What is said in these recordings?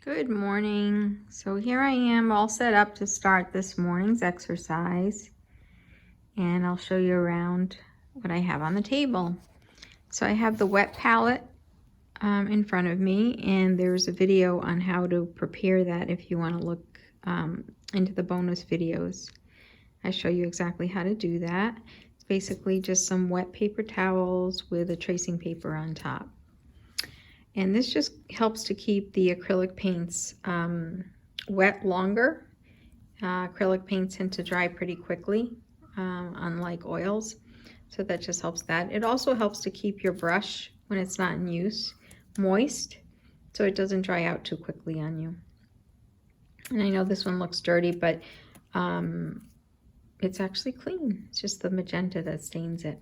Good morning. So here I am all set up to start this morning's exercise, and I'll show you around what I have on the table. So I have the wet palette in front of me, and there's a video on how to prepare that if you want to look into the bonus videos. I show you exactly how to do that. It's basically just some wet paper towels with a tracing paper on top. And this just helps to keep the acrylic paints wet longer. Acrylic paints tend to dry pretty quickly, unlike oils. So that just helps that. It also helps to keep your brush, when it's not in use, moist, so it doesn't dry out too quickly on you. And I know this one looks dirty, but it's actually clean. It's just the magenta that stains it.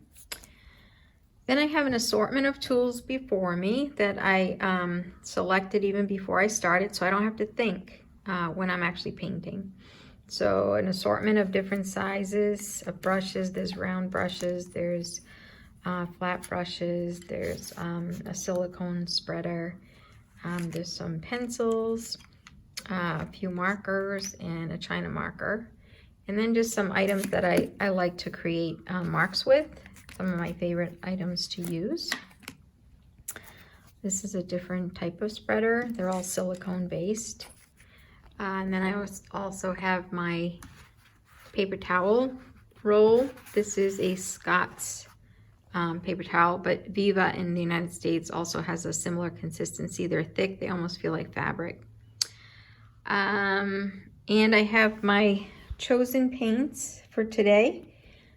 Then I have an assortment of tools before me that I selected even before I started, so I don't have to think when I'm actually painting. So an assortment of different sizes of brushes. There's round brushes, there's flat brushes, there's a silicone spreader, there's some pencils, a few markers, and a China marker. And then just some items that I like to create marks with. Some of my favorite items to use. This is a different type of spreader. They're all silicone based. And then I also have my paper towel roll. This is a Scott's paper towel, but Viva in the United States also has a similar consistency. They're thick, they almost feel like fabric. And I have my chosen paints for today.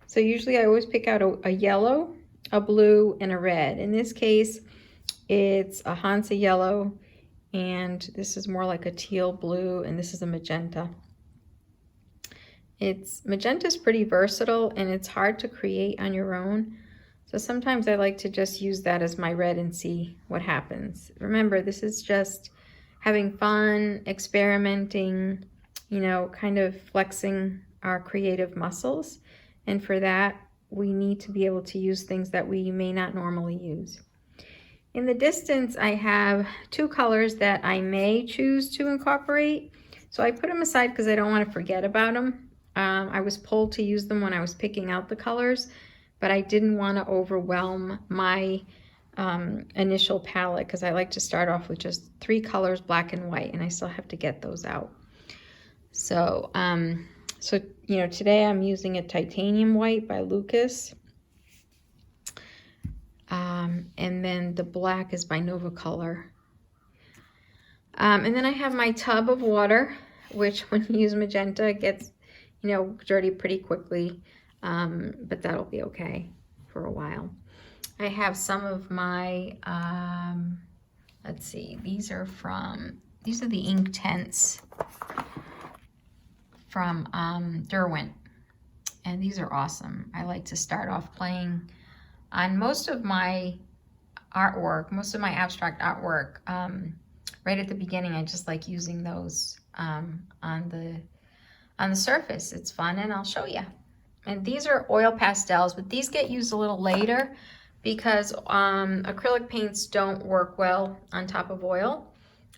So usually I always pick out a yellow, a blue, and a red. In this case, it's a Hansa yellow, and this is more like a teal blue, and this is a magenta. Magenta is pretty versatile, and it's hard to create on your own. So sometimes I like to just use that as my red and see what happens. Remember, this is just having fun, experimenting, you know, kind of flexing our creative muscles. And for that, we need to be able to use things that we may not normally use. In the distance, I have two colors that I may choose to incorporate. So I put them aside because I don't want to forget about them. I was pulled to use them when I was picking out the colors, but I didn't want to overwhelm my initial palette because I like to start off with just 3 colors, black and white, and I still have to get those out. So, you know, today I'm using a titanium white by Lucas. And then the black is by Nova Color. And then I have my tub of water, which when you use magenta, it gets, you know, dirty pretty quickly. But that'll be okay for a while. I have some of my, let's see, these are the ink tents from Derwent, and these are awesome. I like to start off playing on most of my artwork, most of my abstract artwork. Right at the beginning, I just like using those on the surface. It's fun, and I'll show you. And these are oil pastels, but these get used a little later because acrylic paints don't work well on top of oil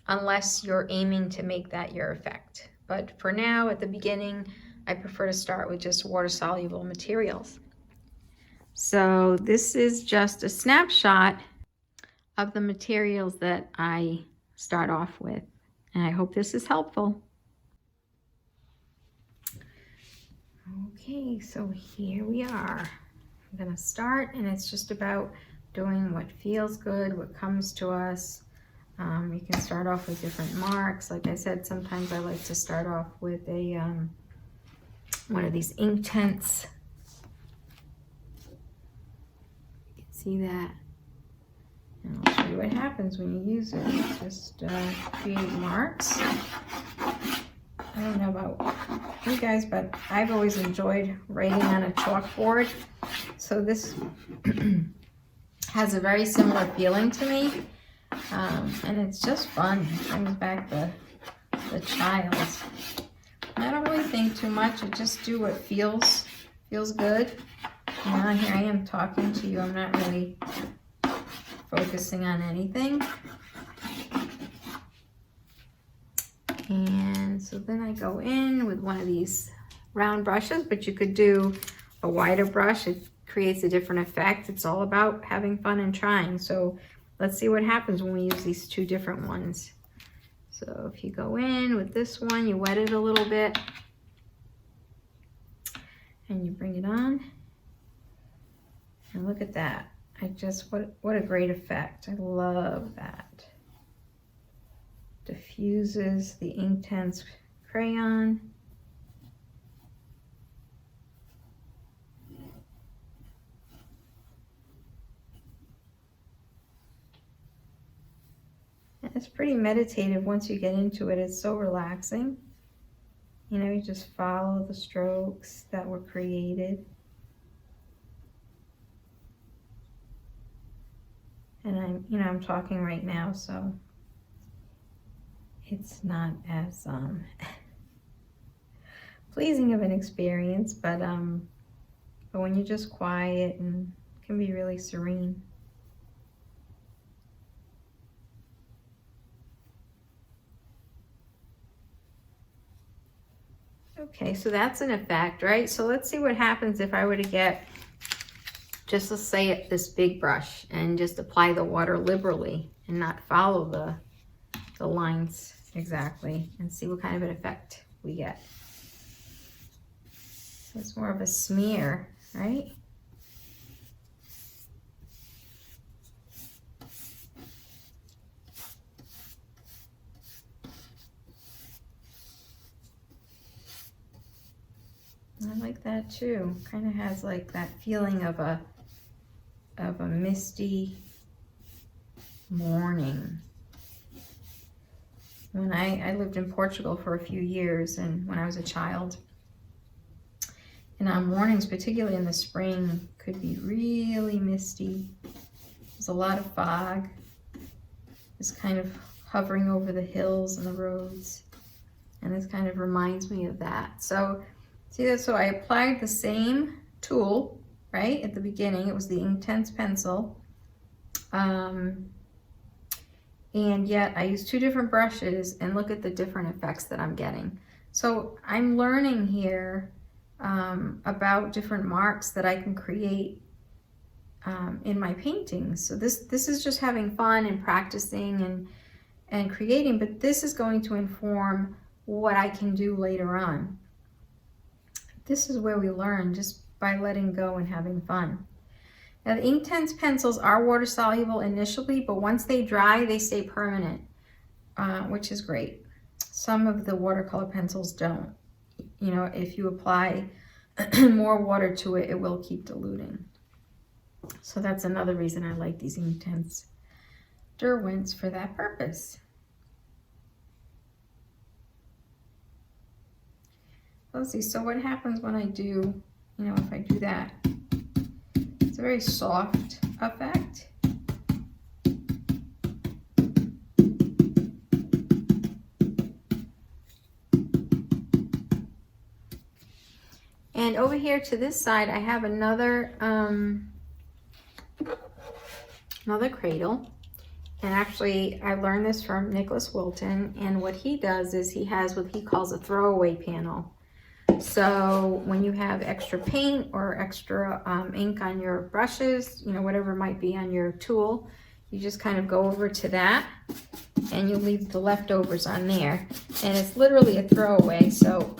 unless you're aiming to make that your effect. But for now, at the beginning, I prefer to start with just water-soluble materials. So this is just a snapshot of the materials that I start off with, and I hope this is helpful. Okay, so here we are. I'm gonna start, and it's just about doing what feels good, what comes to us. You can start off with different marks. Like I said, sometimes I like to start off with a one of these ink tents. You can see that. And I'll show you what happens when you use it. Just create marks. I don't know about you guys, but I've always enjoyed writing on a chalkboard. So this has a very similar feeling to me. And it's just fun. It brings back the child. I don't really think too much. I just do what feels good. Now here I am talking to you. I'm not really focusing on anything. So then I go in with one of these round brushes, but you could do a wider brush. It creates a different effect. It's all about having fun and trying. So let's see what happens when we use these two different ones. So if you go in with this one, you wet it a little bit and you bring it on. And look at that. What a great effect. I love that. Diffuses the Inktense crayon. And it's pretty meditative once you get into it. It's so relaxing. You know, you just follow the strokes that were created. And I'm talking right now, so it's not as pleasing of an experience, but when you're just quiet, and it can be really serene. Okay, so that's an effect, right? So let's see what happens if I were to get, just let's say this big brush and just apply the water liberally and not follow the lines exactly, and see what kind of an effect we get. So it's more of a smear, right? I like that too. Kind of has like that feeling of a misty morning. When I lived in Portugal for a few years, and when I was a child, and mornings, particularly in the spring, could be really misty. There's a lot of fog. It's kind of hovering over the hills and the roads, and this kind of reminds me of that. So see that? So I applied the same tool, right, at the beginning. It was the Inktense pencil. And yet I use two different brushes, and look at the different effects that I'm getting. So I'm learning here about different marks that I can create in my paintings. So this is just having fun and practicing and creating, but this is going to inform what I can do later on. This is where we learn, just by letting go and having fun. Now the Inktense pencils are water soluble initially, but once they dry, they stay permanent, which is great. Some of the watercolor pencils don't. You know, if you apply more water to it, it will keep diluting. So that's another reason I like these Inktense Derwents for that purpose. Let's see, so what happens when I do, if I do that? It's a very soft effect. And over here to this side, I have another cradle. And actually, I learned this from Nicholas Wilton. And what he does is he has what he calls a throwaway panel. So when you have extra paint or extra ink on your brushes, whatever might be on your tool, you just kind of go over to that and you leave the leftovers on there. And it's literally a throwaway. So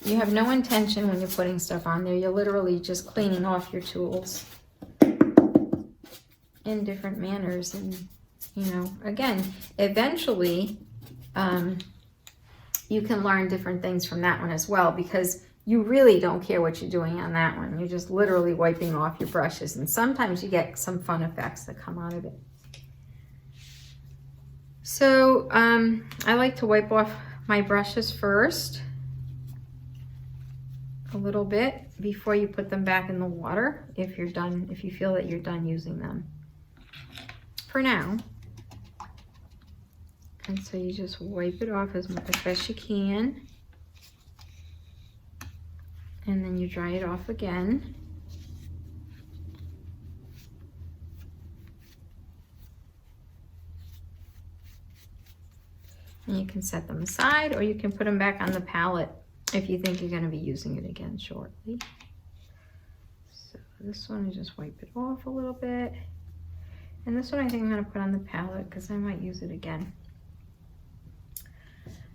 you have no intention when you're putting stuff on there. You're literally just cleaning off your tools in different manners. And, again, eventually, you can learn different things from that one as well, because you really don't care what you're doing on that one. You're just literally wiping off your brushes, and sometimes you get some fun effects that come out of it. So I like to wipe off my brushes first a little bit before you put them back in the water, if you feel that you're done using them for now. And so you just wipe it off as best you can. And then you dry it off again. And you can set them aside, or you can put them back on the palette if you think you're going to be using it again shortly. So this one, I just wipe it off a little bit. And this one I think I'm going to put on the palette because I might use it again.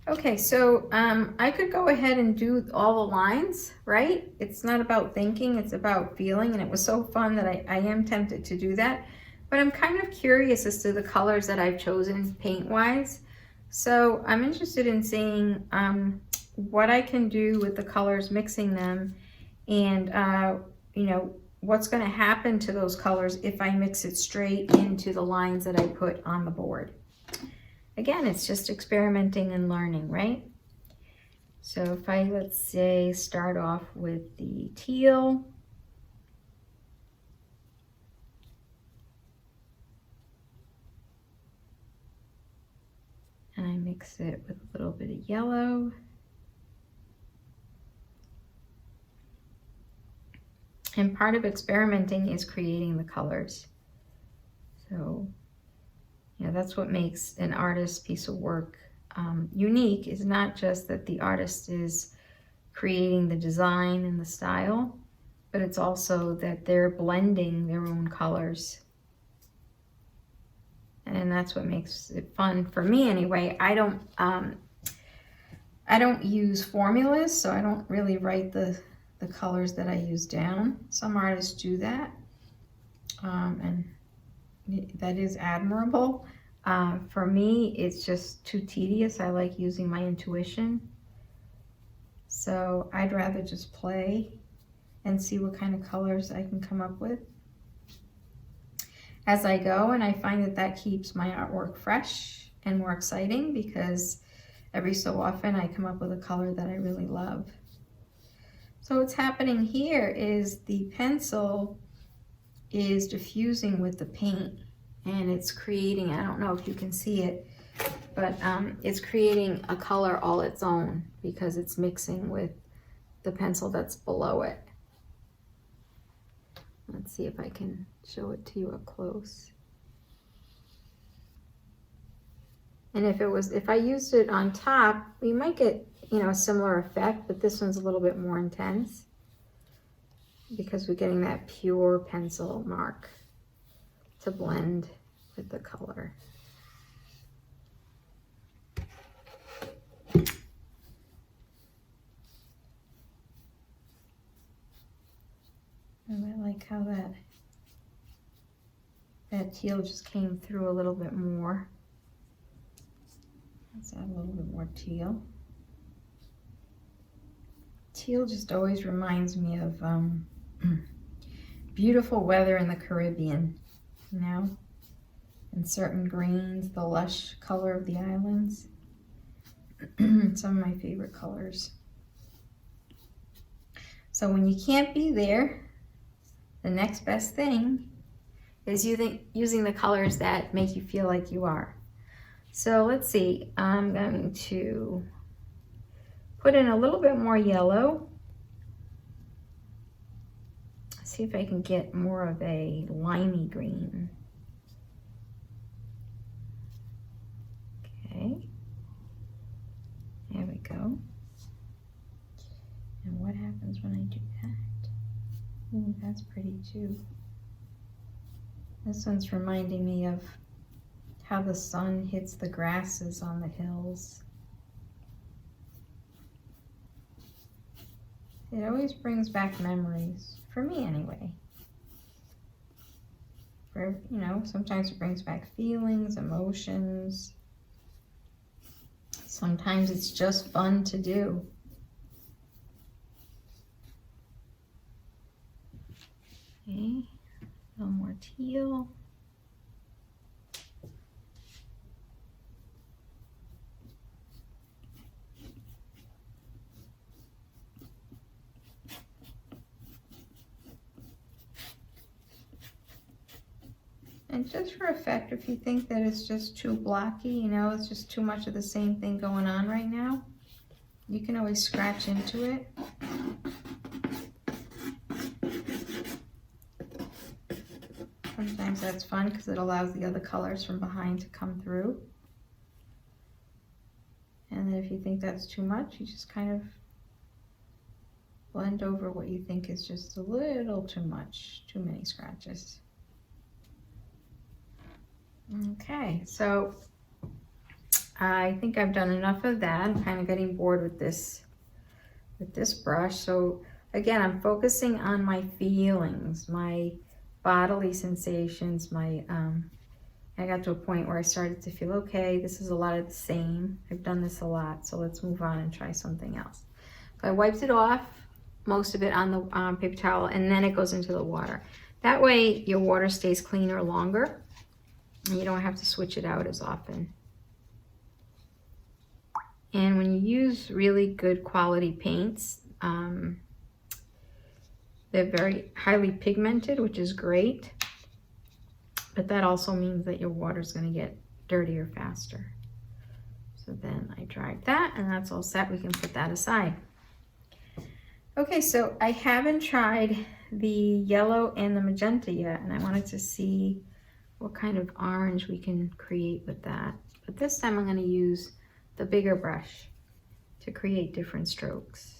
Okay, so I could go ahead and do all the lines, right? It's not about thinking, it's about feeling, and it was so fun that I am tempted to do that. But I'm kind of curious as to the colors that I've chosen paint-wise. So I'm interested in seeing what I can do with the colors, mixing them, and you know, what's going to happen to those colors if I mix it straight into the lines that I put on the board. Again, it's just experimenting and learning, right? So if I, let's say, start off with the teal. And I mix it with a little bit of yellow. And part of experimenting is creating the colors. So, you know, that's what makes an artist's piece of work unique, is not just that the artist is creating the design and the style, but it's also that they're blending their own colors. And that's what makes it fun for me anyway. I don't use formulas, so I don't really write the colors that I use down. Some artists do that, and that is admirable. For me, it's just too tedious. I like using my intuition. So I'd rather just play and see what kind of colors I can come up with as I go. And I find that that keeps my artwork fresh and more exciting, because every so often I come up with a color that I really love. So what's happening here is the pencil is diffusing with the paint, and it's creating, I don't know if you can see it, but it's creating a color all its own because it's mixing with the pencil that's below it. Let's see if I can show it to you up close. And if I used it on top, we might get, you know, a similar effect, but this one's a little bit more intense because we're getting that pure pencil mark to blend with the color. And I like how that teal just came through a little bit more. Let's add a little bit more teal. Teal just always reminds me of beautiful weather in the Caribbean, you know, and certain greens, the lush color of the islands. Some of my favorite colors. So when you can't be there, the next best thing is using the colors that make you feel like you are. So let's see, I'm going to put in a little bit more yellow. See if I can get more of a limey green. Okay, there we go. And what happens when I do that? Ooh, that's pretty too. This one's reminding me of how the sun hits the grasses on the hills. It always brings back memories, for me anyway. For, you know, sometimes it brings back feelings, emotions. Sometimes it's just fun to do. Okay, a little more teal. And just for effect, if you think that it's just too blocky, you know, it's just too much of the same thing going on right now, you can always scratch into it. Sometimes that's fun because it allows the other colors from behind to come through. And then if you think that's too much, you just kind of blend over what you think is just a little too much, too many scratches. Okay, so I think I've done enough of that. I'm kind of getting bored with this brush. So again, I'm focusing on my feelings, my bodily sensations, I got to a point where I started to feel, okay, this is a lot of the same. I've done this a lot, so let's move on and try something else. So I wiped it off, most of it on the paper towel, and then it goes into the water. That way your water stays cleaner longer, and you don't have to switch it out as often. And when you use really good quality paints, they're very highly pigmented, which is great. But that also means that your water is going to get dirtier faster. So then I dried that, and that's all set. We can put that aside. Okay, so I haven't tried the yellow and the magenta yet, and I wanted to see what kind of orange we can create with that. But this time I'm going to use the bigger brush to create different strokes.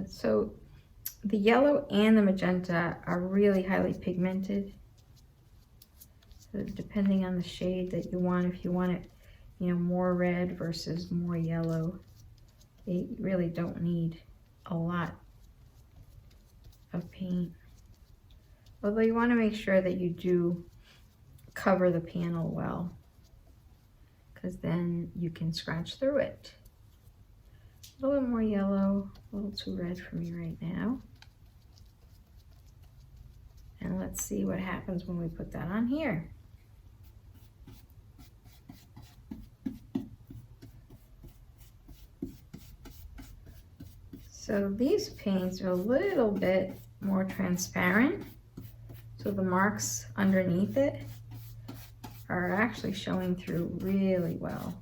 So the yellow and the magenta are really highly pigmented. So depending on the shade that you want, if you want it, you know, more red versus more yellow, they really don't need a lot of paint. Although you want to make sure that you do cover the panel well, because then you can scratch through it. A little bit more yellow, a little too red for me right now. And let's see what happens when we put that on here. So these paints are a little bit more transparent. So the marks underneath it are actually showing through really well.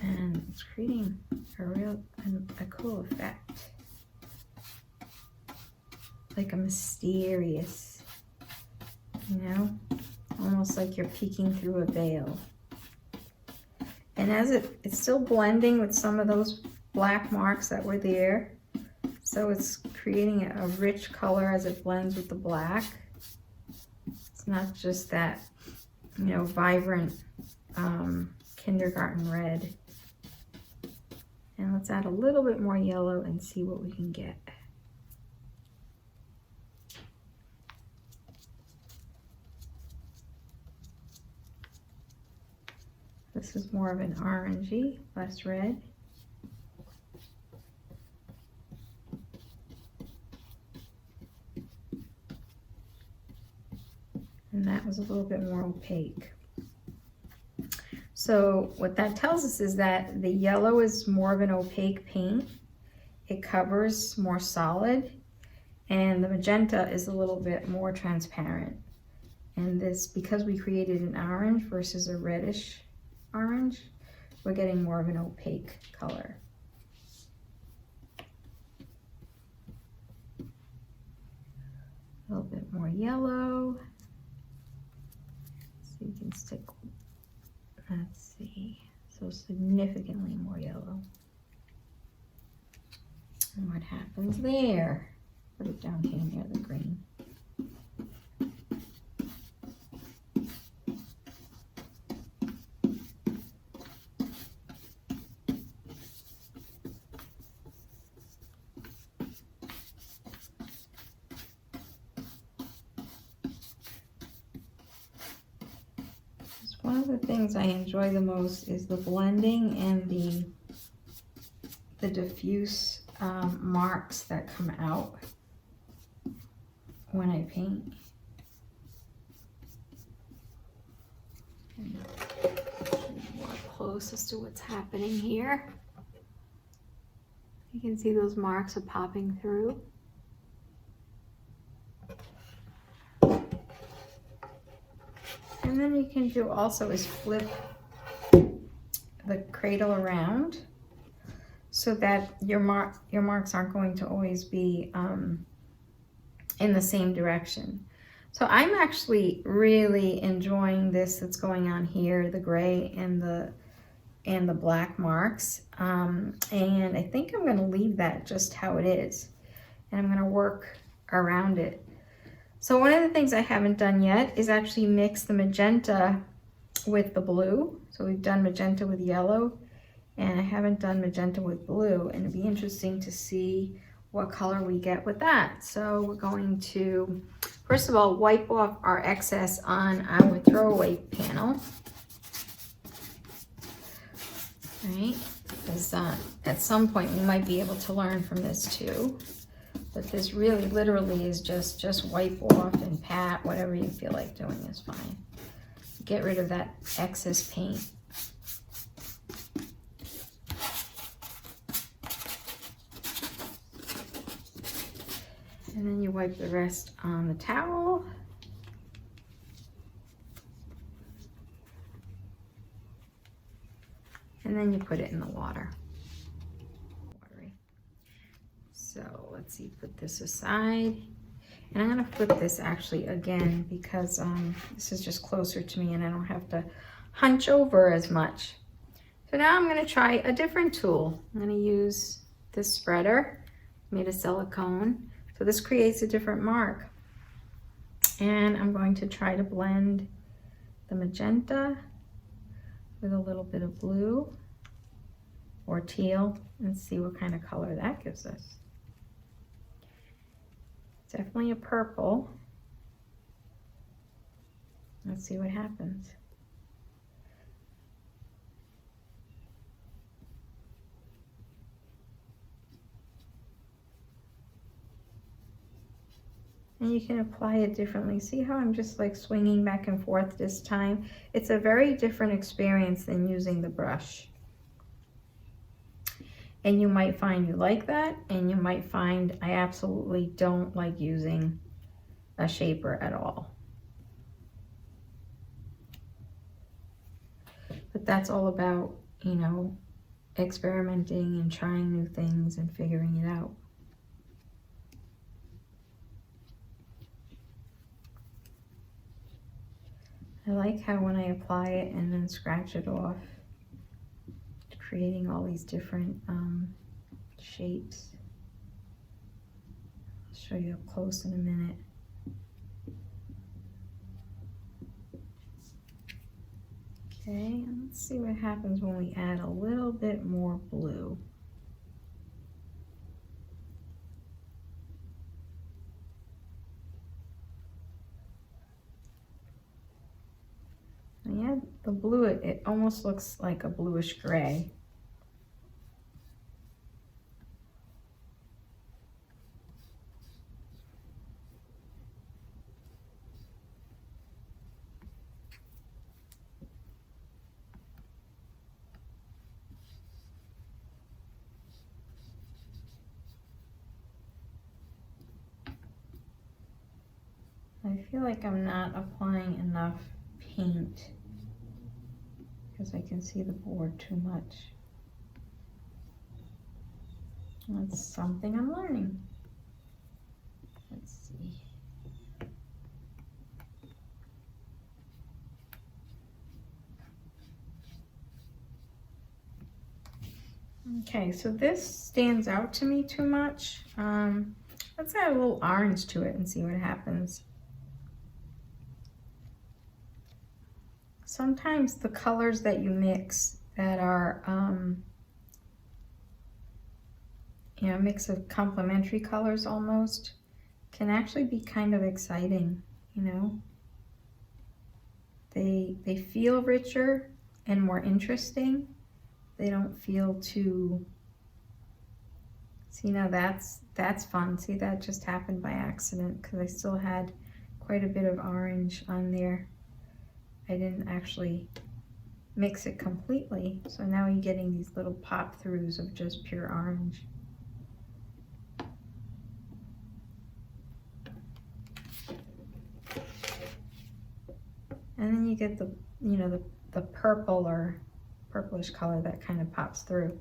And it's creating a cool effect. Like a mysterious, you know, almost like you're peeking through a veil. And as it's still blending with some of those black marks that were there. So it's creating a rich color as it blends with the black. It's not just that, you know, vibrant kindergarten red. And let's add a little bit more yellow and see what we can get. This is more of an orangey, less red. And that was a little bit more opaque. So what that tells us is that the yellow is more of an opaque paint. It covers more solid, and the magenta is a little bit more transparent. And this, because we created an orange versus a reddish orange, we're getting more of an opaque color. A little bit more yellow. So you can stick, let's see, so significantly more yellow. And what happens there? Put it down here near the green. One of the things I enjoy the most is the blending and the diffuse marks that come out when I paint. And more close as to what's happening here. You can see those marks are popping through. And then you can do also is flip the cradle around so that your marks aren't going to always be in the same direction. So I'm actually really enjoying this that's going on here, the gray and the black marks. And I think I'm gonna leave that just how it is. And I'm gonna work around it. So one of the things I haven't done yet is actually mix the magenta with the blue. So we've done magenta with yellow, and I haven't done magenta with blue, and it'd be interesting to see what color we get with that. So we're going to, first of all, wipe off our excess on our throwaway panel. Right? Because at some point we might be able to learn from this too. But this really literally is just wipe off and pat, whatever you feel like doing is fine. Get rid of that excess paint. And then you wipe the rest on the towel. And then you put it in the water. So let's see, put this aside. And I'm gonna flip this actually again because this is just closer to me and I don't have to hunch over as much. So now I'm gonna try a different tool. I'm gonna use this spreader made of silicone. So this creates a different mark. And I'm going to try to blend the magenta with a little bit of blue or teal and see what kind of color that gives us. Definitely a purple. Let's see what happens. And you can apply it differently. See how I'm just like swinging back and forth this time? It's a very different experience than using the brush. And you might find you like that, and you might find I absolutely don't like using a shaper at all. But that's all about, you know, experimenting and trying new things and figuring it out. I like how when I apply it and then scratch it off, creating all these different shapes. I'll show you up close in a minute. Okay, let's see what happens when we add a little bit more blue. And yeah, the blue, it almost looks like a bluish gray. I feel like I'm not applying enough paint because I can see the board too much. That's something I'm learning. Let's see. Okay, so this stands out to me too much. Let's add a little orange to it and see what happens. Sometimes the colors that you mix that are, you know, a mix of complementary colors almost, can actually be kind of exciting, you know. They feel richer and more interesting. They don't feel too, see now that's fun. See, that just happened by accident because I still had quite a bit of orange on there. I didn't actually mix it completely. So now you're getting these little pop throughs of just pure orange. And then you get the, you know, the purple or purplish color that kind of pops through.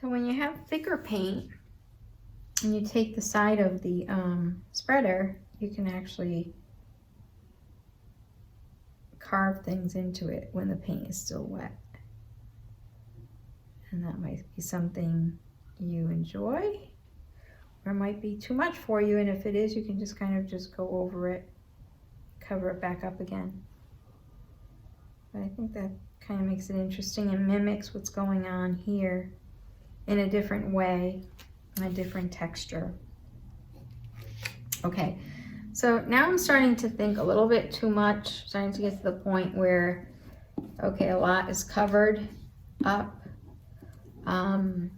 So when you have thicker paint and you take the side of the spreader, you can actually carve things into it when the paint is still wet. And that might be something you enjoy, or it might be too much for you, and if it is, you can just kind of just go over it, cover it back up again. But I think that kind of makes it interesting and mimics what's going on here in a different way, a different texture. Okay, so now I'm starting to think a little bit too much, starting to get to the point where, okay, a lot is covered up. I'm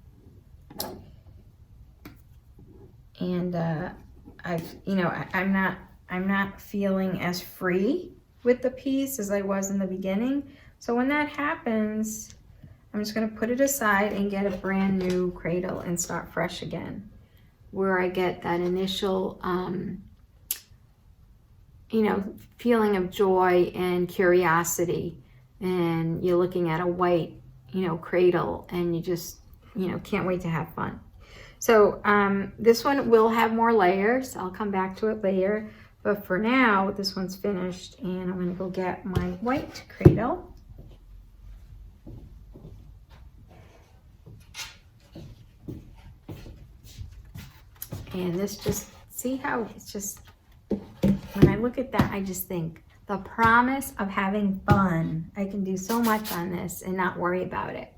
not feeling as free with the piece as I was in the beginning. So when that happens, I'm just going to put it aside and get a brand new cradle and start fresh again, where I get that initial, feeling of joy and curiosity, and you're looking at a white, cradle, and you just, can't wait to have fun. So this one will have more layers. I'll come back to it later. But for now, this one's finished, and I'm going to go get my white cradle. And this just, see how it's just, when I look at that, I just think the promise of having fun. I can do so much on this and not worry about it.